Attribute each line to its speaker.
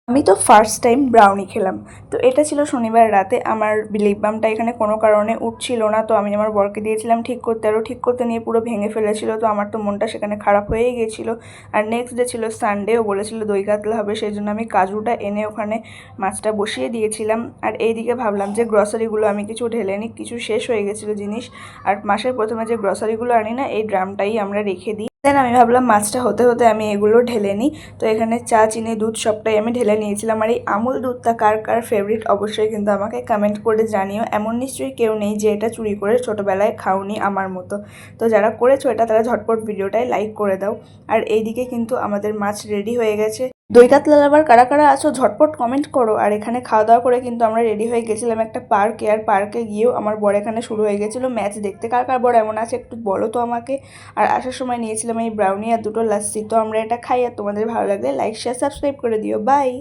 Speaker 1: আমি তো first time brownie খেলাম। তো এটা ছিল শনিবার রাতে। আমার লিপ বামটা এখানে কোনো কারণে উঠছিল না, তো আমি আমার বরকে দিয়েছিলাম ঠিক করতে, আরও ঠিক করতে নিয়ে পুরো ভেঙে ফেলেছিল। তো আমার তো মনটা সেখানে খারাপ হয়েই গেছিলো। আর নেক্সট ডে ছিল সানডে, ও বলেছিল দই কাতলা হবে, সেই জন্য আমি কাজুটা এনে ওখানে মাছটা বসিয়ে দিয়েছিলাম। আর এইদিকে ভাবলাম যে গ্রসারিগুলো আমি কিছু ঢেলে নিই, কিছু শেষ হয়ে গেছিলো জিনিস। আর মাসের প্রথমে যে গ্রসারিগুলো আনি না, এই ড্রামটাই আমরা রেখে দিই। দেন আমি ভাবলাম মাছটা হতে হতে আমি এগুলো ঢেলে নিই। তো এখানে চা, চিনি, দুধ সবটাই আমি ঢেলে নিয়েছিলাম। আর এই আমুল দুধটা কার কার ফেভারিট অবশ্যই কিন্তু আমাকে কমেন্ট করে জানিও। এমন নিশ্চয়ই কেউ নেই যে এটা চুরি করে ছোটোবেলায় খাওনি আমার মতো। তো যারা করেছো এটা, তারা ঝটপট ভিডিওটায় লাইক করে দাও। আর এইদিকে কিন্তু আমাদের মাছ রেডি হয়ে গেছে। দই কাতলা লাভার কারা কারা আছো ঝটপট কমেন্ট করো। আর এখানে খাওয়া দাওয়া করে কিন্তু আমরা রেডি হয়ে গেছিলাম একটা পার্কে। আর পার্কে গিয়েও আমার বর এখানে শুরু হয়ে গেছিলো ম্যাচ দেখতে। কার কার বর এমন আছে একটু বলো তো আমাকে। আর আসার সময় নিয়েছিলাম এই ব্রাউনি আর দুটো লাস্সি। তো আমরা এটা খাই, আর তোমাদের ভালো লাগলে লাইক, শেয়ার, সাবস্ক্রাইব করে দিও। বাই।